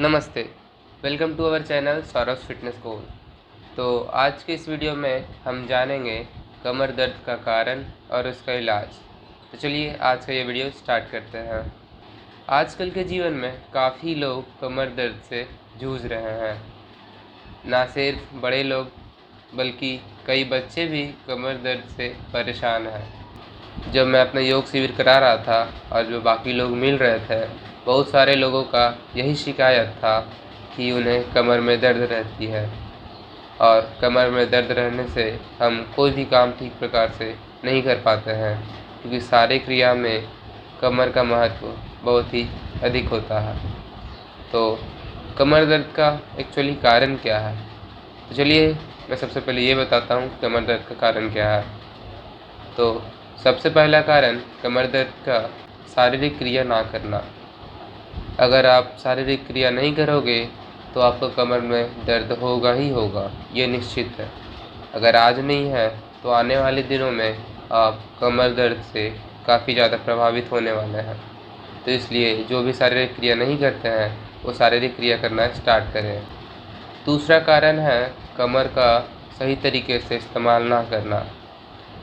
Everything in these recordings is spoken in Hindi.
नमस्ते, welcome to our channel Saurabh fitness goal. तो आज के इस वीडियो में हम जानेंगे कमर दर्द का कारण और उसका इलाज। तो चलिए आज का ये वीडियो स्टार्ट करते हैं। आजकल के जीवन में काफ़ी लोग कमर दर्द से जूझ रहे हैं। ना सिर्फ बड़े लोग बल्कि कई बच्चे भी कमर दर्द से परेशान हैं। जब मैं अपना योग शिविर करा रहा था और जो बाकी लोग मिल रहे थे, बहुत सारे लोगों का यही शिकायत था कि उन्हें कमर में दर्द रहती है और कमर में दर्द रहने से हम कोई भी काम ठीक प्रकार से नहीं कर पाते हैं, क्योंकि सारे क्रिया में कमर का महत्व बहुत ही अधिक होता है। तो कमर दर्द का एक्चुअली कारण क्या है? तो चलिए मैं सबसे पहले ये बताता हूँ कमर दर्द का कारण क्या है। तो सबसे पहला कारण कमर दर्द का शारीरिक क्रिया ना करना। अगर आप शारीरिक क्रिया नहीं करोगे तो आपको कमर में दर्द होगा ही होगा, ये निश्चित है। अगर आज नहीं है तो आने वाले दिनों में आप कमर दर्द से काफ़ी ज़्यादा प्रभावित होने वाले हैं। तो इसलिए जो भी शारीरिक क्रिया नहीं करते हैं वो शारीरिक क्रिया करना स्टार्ट करें। दूसरा कारण है कमर का सही तरीके से इस्तेमाल ना करना।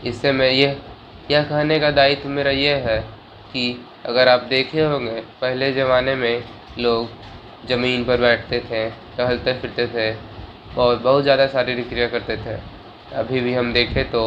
इससे मैं यह कहने का दायित्व मेरा यह है कि अगर आप देखे होंगे पहले ज़माने में लोग ज़मीन पर बैठते थे, टहलते फिरते थे और बहुत ज़्यादा शारीरिक क्रिया करते थे। अभी भी हम देखें तो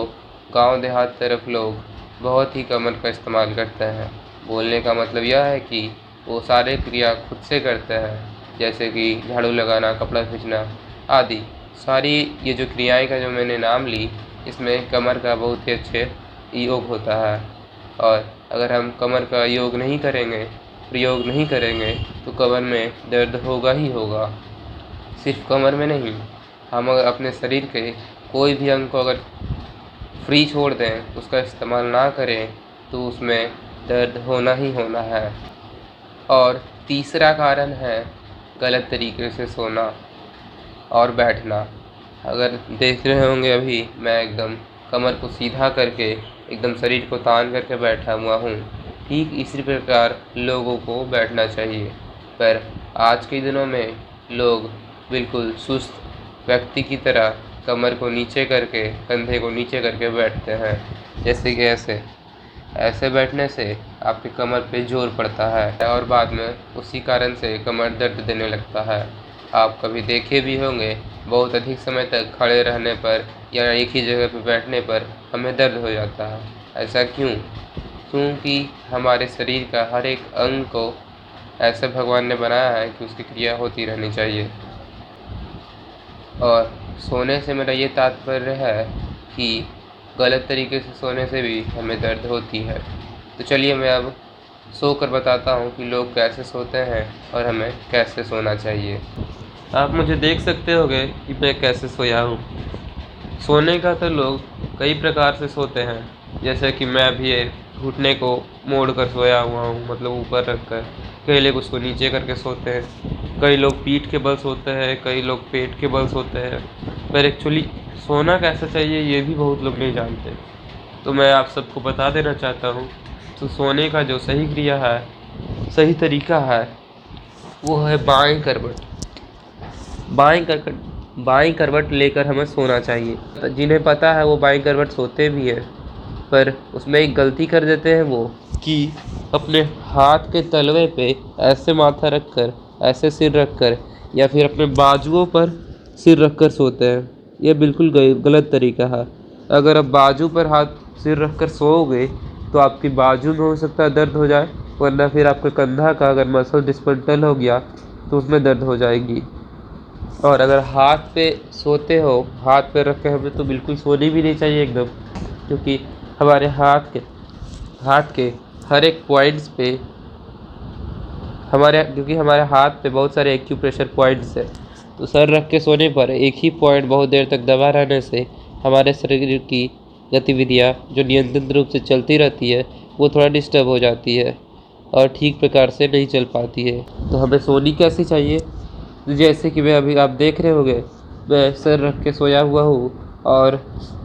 गांव देहात तरफ लोग बहुत ही कमर का इस्तेमाल करते हैं। बोलने का मतलब यह है कि वो सारे क्रिया खुद से करते हैं, जैसे कि झाड़ू लगाना, कपड़ा खींचना आदि। सारी ये जो क्रियाएं का जो मैंने नाम ली, इसमें कमर का बहुत ही अच्छे योग होता है। और अगर हम कमर का योग नहीं करेंगे, प्रयोग नहीं करेंगे तो कमर में दर्द होगा ही होगा। सिर्फ कमर में नहीं, हम अगर अपने शरीर के कोई भी अंग को अगर फ्री छोड़ दें, उसका इस्तेमाल ना करें, तो उसमें दर्द होना ही होना है। और तीसरा कारण है गलत तरीके से सोना और बैठना। अगर देख रहे होंगे अभी मैं एकदम कमर को सीधा करके एकदम शरीर को तान करके बैठा हुआ हूँ। ठीक इसी प्रकार लोगों को बैठना चाहिए, पर आज के दिनों में लोग बिल्कुल सुस्त व्यक्ति की तरह कमर को नीचे करके, कंधे को नीचे करके बैठते हैं, जैसे कि ऐसे बैठने से आपके कमर पे जोर पड़ता है और बाद में उसी कारण से कमर दर्द देने लगता है। आप कभी देखे भी होंगे बहुत अधिक समय तक खड़े रहने पर या एक ही जगह पर बैठने पर हमें दर्द हो जाता है। ऐसा क्यों? क्योंकि हमारे शरीर का हर एक अंग को ऐसे भगवान ने बनाया है कि उसकी क्रिया होती रहनी चाहिए। और सोने से मेरा ये तात्पर्य है कि गलत तरीके से सोने से भी हमें दर्द होती है। तो चलिए मैं अब सो कर बताता हूँ कि लोग कैसे सोते हैं और हमें कैसे सोना चाहिए। आप मुझे देख सकते होंगे कि मैं कैसे सोया हूँ। सोने का तो लोग कई प्रकार से सोते हैं, जैसे कि मैं अभी ये घुटने को मोड़ कर सोया हुआ हूँ, मतलब ऊपर रख कर। कई लोग उसको नीचे करके सोते हैं, कई लोग पीठ के बल सोते हैं, कई लोग पेट के बल सोते हैं। पर एक्चुअली सोना कैसा चाहिए ये भी बहुत लोग नहीं जानते, तो मैं आप सबको बता देना चाहता हूँ। तो सोने का जो सही क्रिया है, सही तरीका है, वो है बाएं करवट। बाएं करवट लेकर हमें सोना चाहिए। तो जिन्हें पता है वो बाएं करवट सोते भी हैं, पर उसमें एक गलती कर देते हैं वो कि अपने हाथ के तलवे पे ऐसे माथा रखकर, ऐसे सिर रखकर या फिर अपने बाजुओं पर सिर रखकर सोते हैं। ये बिल्कुल गलत तरीका है। अगर आप बाजू पर हाथ सिर रखकर सोओगे तो आपकी बाजू में हो सकता है दर्द हो जाए, वरना फिर आपके कंधा का अगर मसल डिस्पल्टल हो गया तो उसमें दर्द हो जाएगी। और अगर हाथ पे सोते हो, हाथ पे रख के हमें तो बिल्कुल सोनी भी नहीं चाहिए एकदम, क्योंकि हमारे हाथ के हर एक पॉइंट्स पे हमारे हाथ पे बहुत सारे एक्यूप्रेशर पॉइंट्स हैं। तो सर रख के सोने पर एक ही पॉइंट बहुत देर तक दबा रहने से हमारे शरीर की गतिविधियाँ जो नियंत्रित रूप से चलती रहती है वो थोड़ा डिस्टर्ब हो जाती है और ठीक प्रकार से नहीं चल पाती है। तो हमें सोनी कैसी चाहिए? जैसे कि मैं अभी आप देख रहे होंगे, मैं सर रख के सोया हुआ हूँ और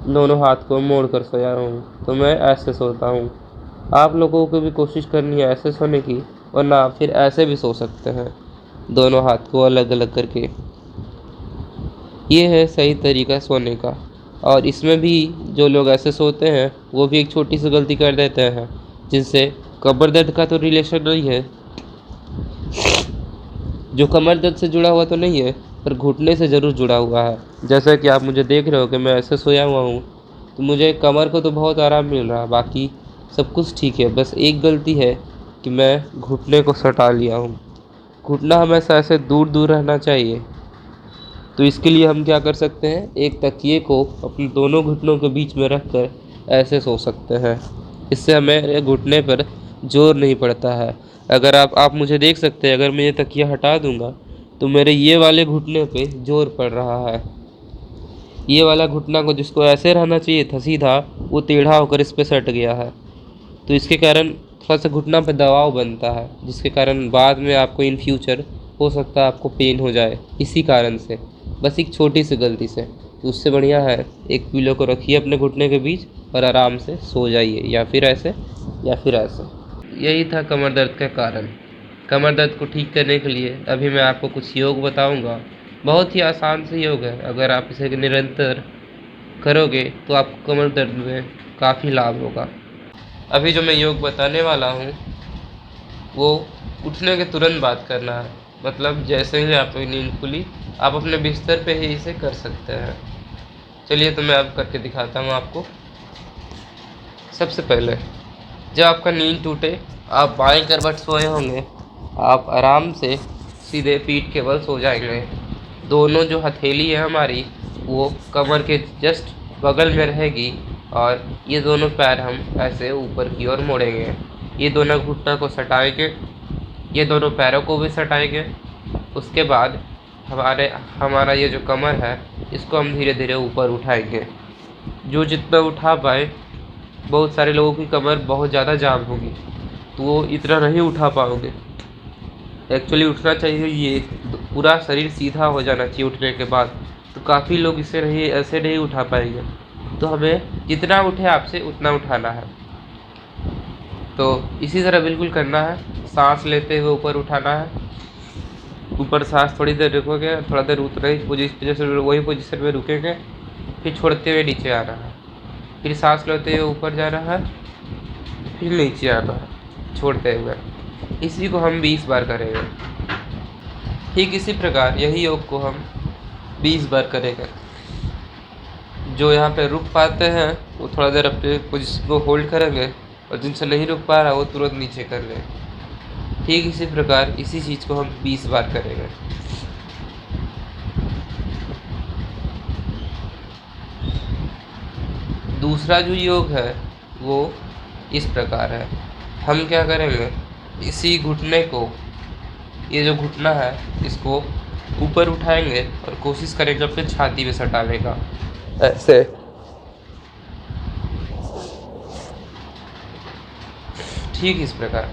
दोनों हाथ को मोड़ कर सोया हूँ, तो मैं ऐसे सोता हूँ। आप लोगों को भी कोशिश करनी है ऐसे सोने की, वरना आप फिर ऐसे भी सो सकते हैं। दोनों हाथ को अलग अलग करके। ये है सही तरीका सोने का। और इसमें भी जो लोग ऐसे सोते हैं वो भी एक छोटी सी गलती कर देते हैं, जिनसे कमर दर्द का तो रिलेशन नहीं है, जो कमर दर्द से जुड़ा हुआ तो नहीं है, पर घुटने से ज़रूर जुड़ा हुआ है। जैसा कि आप मुझे देख रहे हो कि मैं ऐसे सोया हुआ हूँ, तो मुझे कमर को तो बहुत आराम मिल रहा है, बाकी सब कुछ ठीक है। बस एक गलती है कि मैं घुटने को सटा लिया हूँ। घुटना हमेशा ऐसे दूर दूर रहना चाहिए। तो इसके लिए हम क्या कर सकते हैं, एक तकिए को अपने दोनों घुटनों के बीच में रख कर ऐसे सो सकते हैं। इससे हमें घुटने पर जोर नहीं पड़ता है। अगर आप मुझे देख सकते हैं, अगर मैं ये तकिया हटा दूंगा तो मेरे ये वाले घुटने पे जोर पड़ रहा है। ये वाला घुटना को जिसको ऐसे रहना चाहिए था सीधा, वो टेढ़ा होकर इस पे सट गया है। तो इसके कारण थोड़ा सा घुटना पे दबाव बनता है, जिसके कारण बाद में आपको इन फ्यूचर हो सकता है आपको पेन हो जाए इसी कारण से, बस एक छोटी सी गलती से। तो उससे बढ़िया है एक पिलो को रखिए अपने घुटने के बीच और आराम से सो जाइए, या फिर ऐसे या फिर ऐसे। यही था कमर दर्द का कारण। कमर दर्द को ठीक करने के लिए अभी मैं आपको कुछ योग बताऊंगा। बहुत ही आसान से योग है, अगर आप इसे निरंतर करोगे तो आपको कमर दर्द में काफ़ी लाभ होगा। अभी जो मैं योग बताने वाला हूँ वो उठने के तुरंत बाद करना है। मतलब जैसे ही आपकी नींद खुली आप अपने बिस्तर पे ही इसे कर सकते हैं। चलिए तो मैं अब करके दिखाता हूँ आपको। सबसे पहले जब आपका नींद टूटे, आप बाएं करवट सोए होंगे, आप आराम से सीधे पीठ के बल सो जाएंगे। दोनों जो हथेली है हमारी वो कमर के जस्ट बगल में रहेगी और ये दोनों पैर हम ऐसे ऊपर की ओर मोड़ेंगे। ये दोनों घुटनों को सटाएंगे, ये दोनों पैरों को भी सटाएंगे। उसके बाद हमारा ये जो कमर है इसको हम धीरे धीरे ऊपर उठाएंगे। जो जितना उठा पाए, बहुत सारे लोगों की कमर बहुत ज़्यादा जाम होगी तो वो इतना नहीं उठा पाओगे। एक्चुअली उठना चाहिए, ये पूरा शरीर सीधा हो जाना चाहिए उठने के बाद। तो काफ़ी लोग इसे नहीं ऐसे नहीं उठा पाएंगे। तो हमें जितना उठे आपसे उतना उठाना है। तो इसी तरह बिल्कुल करना है। सांस लेते हुए ऊपर उठाना है। ऊपर सांस थोड़ी देर रुकोगे, थोड़ा देर उतना ही वही पोजीशन में रुकेंगे, फिर छोड़ते हुए नीचे आना है। फिर सांस लेते हुए ऊपर जाना है, फिर नीचे आना है छोड़ते हुए। इसी को हम 20 बार करेंगे। ठीक इसी प्रकार यही योग को हम 20 बार करेंगे। जो यहाँ पे रुक पाते हैं वो थोड़ा देर अपने पोजीशन को होल्ड करेंगे, और जिनसे नहीं रुक पा रहा वो तुरंत नीचे कर लें। ठीक इसी प्रकार इसी चीज़ को हम 20 बार करेंगे। दूसरा जो योग है वो इस प्रकार है। हम क्या करेंगे, इसी घुटने को, ये जो घुटना है इसको ऊपर उठाएंगे और कोशिश करेंगे अपने छाती में सटाने का, ऐसे। ठीक इस प्रकार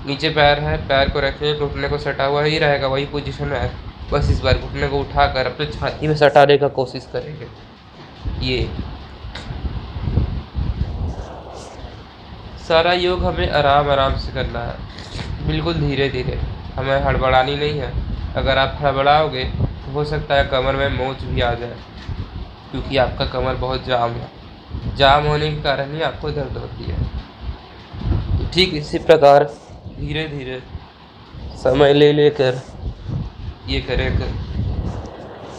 नीचे पैर है, पैर को रखें, घुटने को सटा हुआ ही रहेगा, वही पोजीशन है। बस इस बार घुटने को उठाकर अपने छाती में सटाने का कोशिश करेंगे। ये सारा योग हमें आराम आराम से करना है, बिल्कुल धीरे धीरे, हमें हड़बड़ानी नहीं है। अगर आप हड़बड़ाओगे तो हो सकता है कमर में मोच भी आ जाए, क्योंकि आपका कमर बहुत जाम है। जाम होने के कारण ही आपको दर्द होती है। तो ठीक इसी प्रकार धीरे धीरे समय ले लेकर ये करेंगे।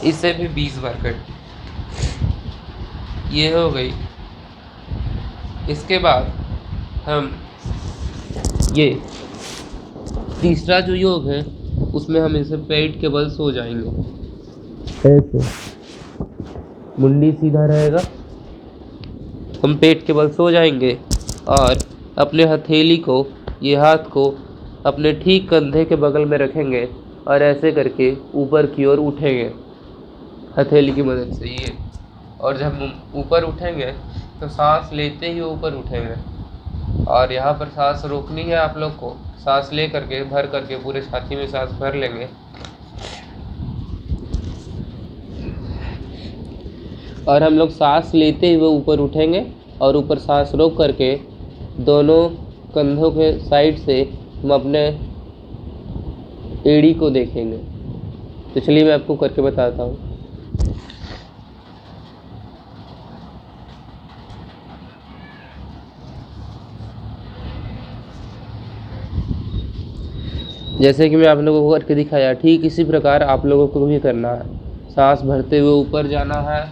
इसे भी 20 बार कर, ये हो गई। इसके बाद हम ये तीसरा जो योग है उसमें हम इसे पेट के बल सो जाएंगे। ऐसे मुंडी सीधा रहेगा, हम पेट के बल सो जाएंगे और अपने हथेली को, ये हाथ को अपने ठीक कंधे के बगल में रखेंगे और ऐसे करके ऊपर की ओर उठेंगे हथेली की मदद से ये। और जब हम ऊपर उठेंगे तो सांस लेते ही ऊपर उठेंगे, और यहाँ पर सांस रोकनी है आप लोग को। सांस ले करके भर करके पूरे छाती में सांस भर लेंगे, और हम लोग सांस लेते हुए ऊपर उठेंगे और ऊपर सांस रोक करके दोनों कंधों के साइड से हम अपने एड़ी को देखेंगे। तो चलिए मैं आपको करके बताता हूँ। जैसे कि मैं आप लोगों को करके दिखाया, ठीक इसी प्रकार आप लोगों को भी करना है। सांस भरते हुए ऊपर जाना है,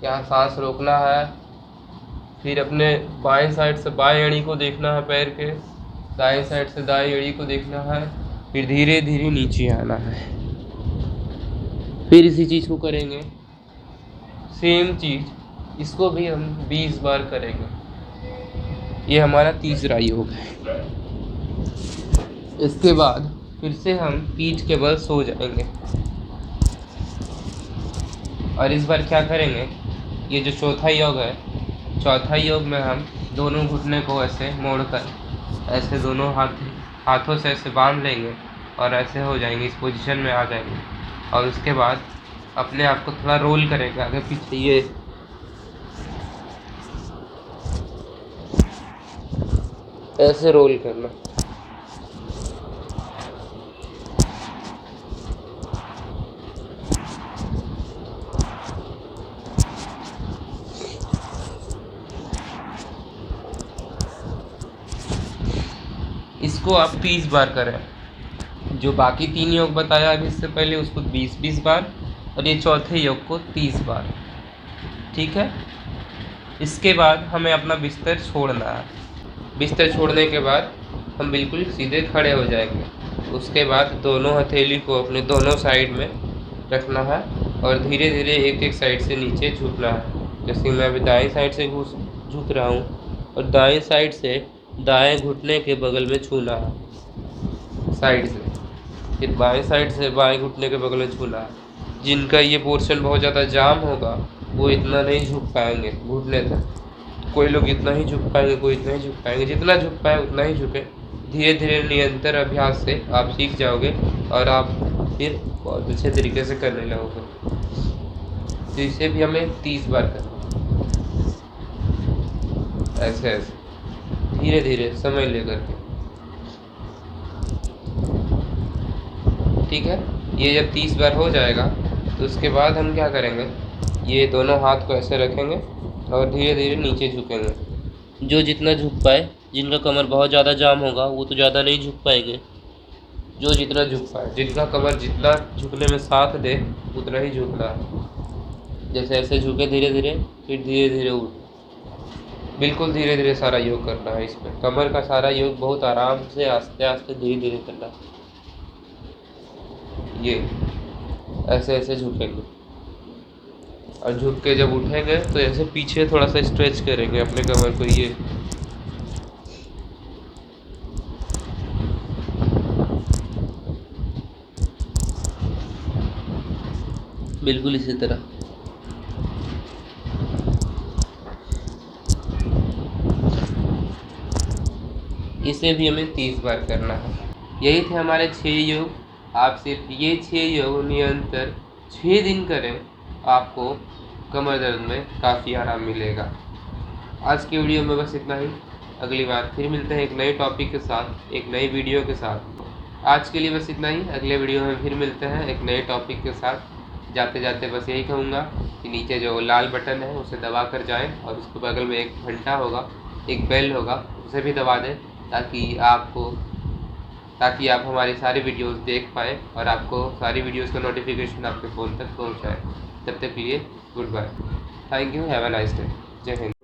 यहाँ सांस रोकना है, फिर अपने बाएं साइड से बाएं एड़ी को देखना है पैर के, दाएं साइड से दाएं एड़ी को देखना है, फिर धीरे धीरे नीचे आना है। फिर इसी चीज़ को करेंगे, सेम चीज़ इसको भी हम 20 बार करेंगे। ये हमारा तीसरा योग है। इसके बाद फिर से हम पीठ के बल सो जाएंगे और इस बार क्या करेंगे, ये जो चौथा योग है, चौथा योग में हम दोनों घुटने को ऐसे मोड़कर ऐसे दोनों हाथों से ऐसे बांध लेंगे और ऐसे हो जाएंगे, इस पोजीशन में आ जाएंगे। और उसके बाद अपने आप को थोड़ा रोल करेंगे आगे पीछे, ये ऐसे रोल करना। इसको आप 30 बार करें। जो बाकी 3 योग बताया अभी इससे पहले उसको 20-20 बार, और ये चौथे योग को 30 बार। ठीक है। इसके बाद हमें अपना बिस्तर छोड़ना है। बिस्तर छोड़ने के बाद हम बिल्कुल सीधे खड़े हो जाएंगे। उसके बाद दोनों हथेली को अपने दोनों साइड में रखना है और धीरे धीरे एक एक साइड से नीचे झुकना है। जैसे मैं अभी दाएं साइड से झुक रहा हूँ और दाएं साइड से दाएं घुटने के बगल में छूना है साइड से, फिर बाएं साइड से बाएं घुटने के बगल में छूना है। जिनका ये पोर्शन बहुत ज़्यादा जाम होगा वो इतना नहीं झुक पाएंगे घुटने तक। कोई लोग इतना ही झुक पाएंगे, कोई इतना ही झुक पाएंगे। जितना झुक पाए उतना ही झुके। धीरे धीरे निरंतर अभ्यास से आप सीख जाओगे और आप फिर बहुत अच्छे तरीके से करने लगोगे। तो इसे भी हमें 30 बार करना, ऐसे ऐसे धीरे धीरे समय लेकर के। ठीक है। ये जब 30 बार हो जाएगा तो उसके बाद हम क्या करेंगे, ये दोनों हाथ को ऐसे रखेंगे और धीरे धीरे नीचे झुकेंगे। जो जितना झुक पाए, जिनका कमर बहुत ज़्यादा जाम होगा वो तो ज़्यादा नहीं झुक पाएंगे। जो जितना झुक पाए, जिनका कमर जितना झुकने में साथ दे उतना ही झुकना है। जैसे ऐसे झुके धीरे धीरे, फिर धीरे धीरे उठ। बिल्कुल धीरे धीरे सारा योग करना है। इसमें कमर का सारा योग बहुत आराम से आस्ते आस्ते धीरे धीरे करना है। ये ऐसे ऐसे झुकेंगे और झुक के जब उठेंगे तो ऐसे पीछे थोड़ा सा स्ट्रेच करेंगे अपने कमर को। ये बिल्कुल इसी तरह। इसे भी हमें 30 बार करना है। यही थे हमारे 6 योग। आप सिर्फ ये 6 योग निरंतर 6 दिन करें, आपको कमर दर्द में काफ़ी आराम मिलेगा। आज की वीडियो में बस इतना ही। अगली बार फिर मिलते हैं एक नए टॉपिक के साथ, एक नई वीडियो के साथ। आज के लिए बस इतना ही। अगले वीडियो में फिर मिलते हैं एक नए टॉपिक के साथ। जाते जाते बस यही कहूँगा कि नीचे जो लाल बटन है उसे दबा कर जाएँ और उसके बगल में एक घंटा होगा, एक बेल होगा, उसे भी दबा दें ताकि आप हमारी सारी वीडियोस देख पाएँ और आपको सारी वीडियोस का नोटिफिकेशन आपके फ़ोन तक पहुँच जाए। तब तक के लिए goodbye. Thank you. Have a nice day. जय हिंद।